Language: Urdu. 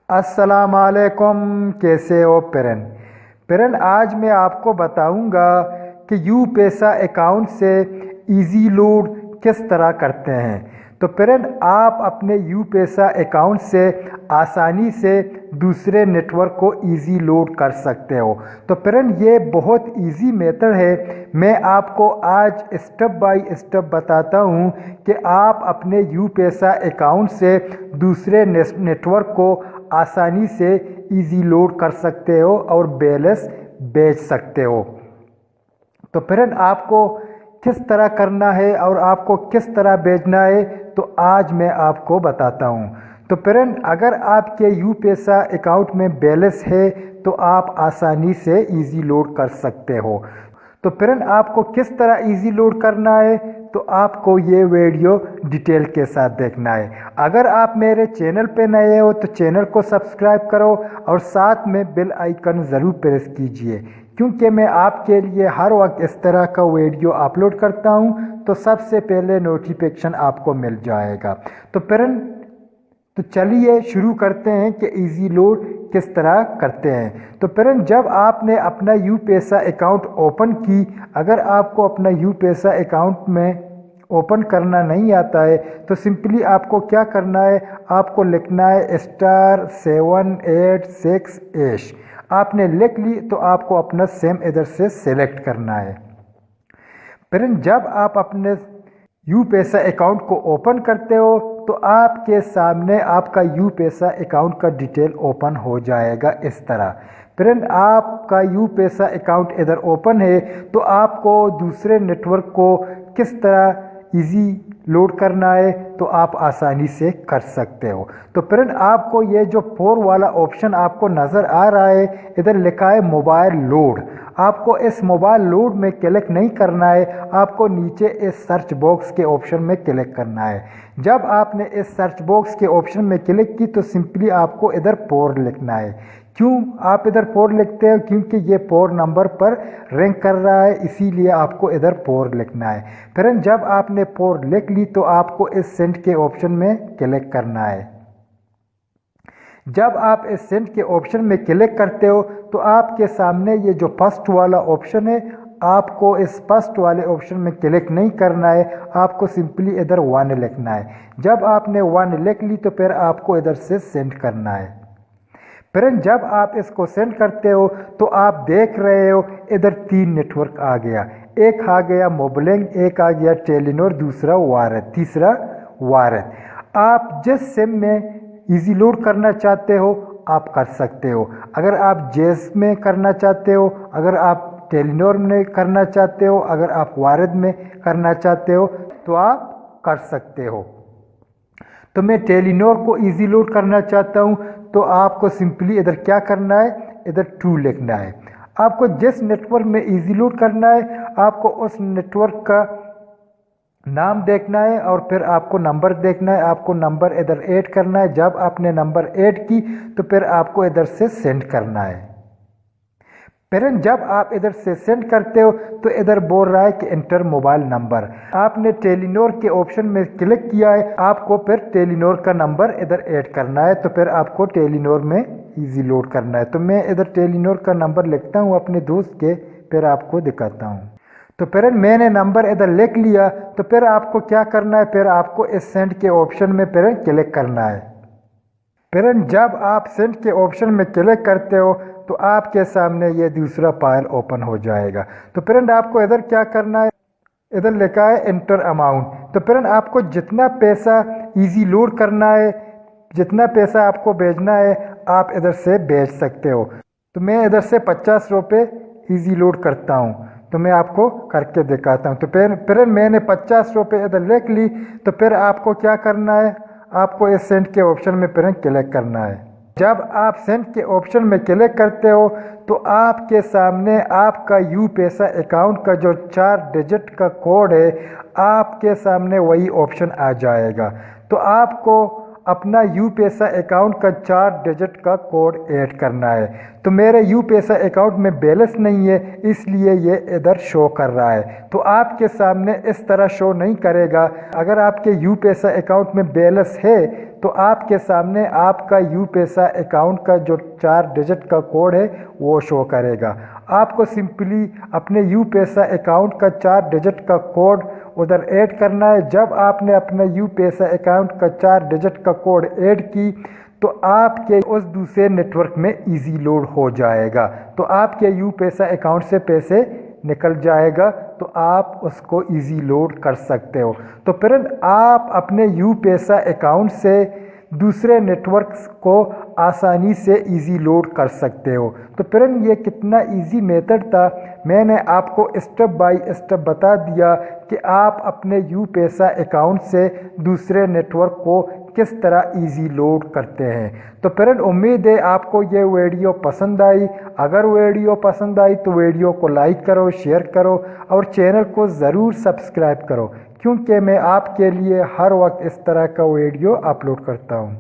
السلام علیکم، کیسے ہو پیرن آج میں آپ کو بتاؤں گا کہ یو پیسا اکاؤنٹ سے ایزی لوڈ کس طرح کرتے ہیں۔ تو پیرن آپ اپنے یو پیسا اکاؤنٹ سے آسانی سے دوسرے نیٹ ورک کو ایزی لوڈ کر سکتے ہو۔ تو پیرن یہ بہت ایزی میتھڈ ہے، میں آپ کو آج اسٹیپ بائی اسٹیپ بتاتا ہوں کہ آپ اپنے یو پیسا اکاؤنٹ سے دوسرے نیٹ ورک کو آسانی سے ایزی لوڈ کر سکتے ہو اور بیلنس بیچ سکتے ہو۔ تو پیرن آپ کو کس طرح کرنا ہے اور آپ کو کس طرح بیچنا ہے تو آج میں آپ کو بتاتا ہوں۔ تو پیرن اگر آپ کے یو پیسا اکاؤنٹ میں بیلنس ہے تو آپ آسانی سے ایزی لوڈ کر سکتے ہو۔ تو پیرن آپ کو کس طرح ایزی لوڈ کرنا ہے تو آپ کو یہ ویڈیو ڈیٹیل کے ساتھ دیکھنا ہے۔ اگر آپ میرے چینل پہ نئے ہو تو چینل کو سبسکرائب کرو اور ساتھ میں بیل آئیکن ضرور پریس کیجئے، کیونکہ میں آپ کے لیے ہر وقت اس طرح کا ویڈیو اپلوڈ کرتا ہوں تو سب سے پہلے نوٹیفیکیشن آپ کو مل جائے گا۔ تو پیرن تو چلیے شروع کرتے ہیں کہ ایزی لوڈ کس طرح کرتے ہیں۔ تو پیرن جب آپ نے اپنا یو پیسا اکاؤنٹ اوپن کی، اگر آپ کو اپنا یو پیسا اکاؤنٹ میں اوپن کرنا نہیں آتا ہے تو سمپلی آپ کو کیا کرنا ہے، آپ کو لکھنا ہے *786#۔ آپ نے لکھ لی تو آپ کو اپنا سیم ادھر سے سلیکٹ کرنا ہے۔ پیرن جب آپ اپنے یو پیسا اکاؤنٹ کو اوپن کرتے ہو تو آپ کے سامنے آپ کا یو پیسا اکاؤنٹ کا ڈیٹیل اوپن ہو جائے گا اس طرح۔ پیرن آپ کا یو پیسا اکاؤنٹ ادھر اوپن ہے تو آپ کو دوسرے نیٹ ورک کو کس طرح ایزی لوڈ کرنا ہے تو آپ آسانی سے کر سکتے ہو۔ تو پیرن آپ کو یہ جو 4 والا آپشن آپ کو نظر آ رہا ہے، ادھر لکھا ہے موبائل لوڈ۔ آپ کو اس موبائل لوڈ میں کلک نہیں کرنا ہے، آپ کو نیچے اس سرچ باکس کے آپشن میں کلک کرنا ہے۔ جب آپ نے اس سرچ باکس کے آپشن میں کلک کی تو سمپلی آپ کو ادھر پور لکھنا ہے۔ کیوں آپ ادھر پور لکھتے ہیں؟ کیونکہ یہ پور نمبر پر رینک کر رہا ہے، اسی لیے آپ کو ادھر پور لکھنا ہے۔ پھر جب آپ نے پور لکھ لی تو آپ کو اس سینڈ کے آپشن میں کلک کرنا ہے۔ جب آپ اس سینڈ کے آپشن میں کلک کرتے ہو تو آپ کے سامنے یہ جو فرسٹ والا آپشن ہے، آپ کو اس فرسٹ والے آپشن میں کلک نہیں کرنا ہے، آپ کو سمپلی ادھر 1 لکھنا ہے۔ جب آپ نے 1 لکھ لی تو پھر آپ کو ادھر سے سینڈ کرنا ہے۔ پھر جب آپ اس کو سینڈ کرتے ہو تو آپ دیکھ رہے ہو ادھر 3 نیٹ ورک آ گیا، ایک آ گیا موبلنگ، ایک آ گیا ٹیلینور، دوسرا وارت، تیسرا وارت۔ آپ جس سم میں ایزی لوڈ کرنا چاہتے ہو آپ کر سکتے ہو۔ اگر آپ جیز میں کرنا چاہتے ہو، اگر آپ ٹیلینور میں کرنا چاہتے ہو، اگر آپ وارد میں کرنا چاہتے ہو تو آپ کر سکتے ہو۔ تو میں ٹیلینور کو ایزی لوڈ کرنا چاہتا ہوں تو آپ کو سمپلی ادھر کیا کرنا ہے، ادھر 2 لکھنا ہے۔ آپ کو جس نیٹ ورک میں ایزی لوڈ کرنا ہے آپ کو اس نیٹ ورک کا نام دیکھنا ہے اور پھر آپ کو نمبر دیکھنا ہے، آپ کو نمبر ادھر ایڈ کرنا ہے۔ جب آپ نے نمبر ایڈ کی تو پھر آپ کو ادھر سے سینڈ کرنا ہے۔ پھر جب آپ ادھر سے سینڈ کرتے ہو تو ادھر بول رہا ہے کہ انٹر موبائل نمبر۔ آپ نے ٹیلینور کے آپشن میں کلک کیا ہے، آپ کو پھر ٹیلینور کا نمبر ادھر ایڈ کرنا ہے، تو پھر آپ کو ٹیلینور میں ایزی لوڈ کرنا ہے۔ تو میں ادھر ٹیلینور کا نمبر لکھتا ہوں اپنے دوست کے، پھر آپ کو دکھاتا ہوں۔ تو پھر میں نے نمبر ادھر لکھ لیا تو پھر آپ کو کیا کرنا ہے، پھر آپ کو اس سینڈ کے آپشن میں پھر کلک کرنا ہے۔ پھر جب آپ سینڈ کے آپشن میں کلک کرتے ہو تو آپ کے سامنے یہ دوسرا فائل اوپن ہو جائے گا۔ تو پھر آپ کو ادھر کیا کرنا ہے، ادھر لکھا ہے انٹر اماؤنٹ۔ تو پھر آپ کو جتنا پیسہ ایزی لوڈ کرنا ہے، جتنا پیسہ آپ کو بھیجنا ہے آپ ادھر سے بھیج سکتے ہو۔ تو میں ادھر سے 50 روپے ایزی لوڈ کرتا ہوں، تو میں آپ کو کر کے دکھاتا ہوں۔ تو پھر میں نے 50 روپے ادھر لکھ لی تو پھر آپ کو کیا کرنا ہے، آپ کو اس سینڈ کے آپشن میں پھر کلک کرنا ہے۔ جب آپ سینڈ کے آپشن میں کلک کرتے ہو تو آپ کے سامنے آپ کا یو پیسا اکاؤنٹ کا جو 4 ڈیجٹ کا کوڈ ہے آپ کے سامنے وہی آپشن آ جائے گا۔ تو آپ کو اپنا یو پیسا اکاؤنٹ کا 4 ڈیجٹ کا کوڈ ایڈ کرنا ہے۔ تو میرے یو پیسا اکاؤنٹ میں بیلنس نہیں ہے، اس لیے یہ ادھر شو کر رہا ہے۔ تو آپ کے سامنے اس طرح شو نہیں کرے گا۔ اگر آپ کے یو پیسا اکاؤنٹ میں بیلنس ہے تو آپ کے سامنے آپ کا یو پیسا اکاؤنٹ کا جو 4 ڈیجٹ کا کوڈ ہے وہ شو کرے گا۔ آپ کو سمپلی اپنے یو پیسا اکاؤنٹ کا 4 ڈیجٹ کا کوڈ ادھر ایڈ کرنا ہے۔ جب آپ نے اپنا یو پیسا اکاؤنٹ کا 4 ڈیجٹ کا کوڈ ایڈ کی تو آپ کے اس دوسرے نیٹ ورک میں ایزی لوڈ ہو جائے گا، تو آپ کے یو پیسا اکاؤنٹ سے پیسے نکل جائے گا، تو آپ اس کو ایزی لوڈ کر سکتے ہو۔ تو فرینڈ آپ اپنے یو پیسا اکاؤنٹ سے دوسرے نیٹ ورکس کو آسانی سے ایزی لوڈ کر سکتے ہو۔ تو فرینڈ یہ کتنا ایزی میتھڈ تھا، میں نے آپ کو اسٹیپ بائی اسٹیپ بتا دیا کہ آپ اپنے یو پیسا اکاؤنٹ سے دوسرے نیٹ ورک کو کس طرح ایزی لوڈ کرتے ہیں۔ تو فرینڈ امید ہے آپ کو یہ ویڈیو پسند آئی۔ اگر ویڈیو پسند آئی تو ویڈیو کو لائک کرو، شیئر کرو اور چینل کو ضرور سبسکرائب کرو، کیونکہ میں آپ کے لیے ہر وقت اس طرح کا ویڈیو اپلوڈ کرتا ہوں۔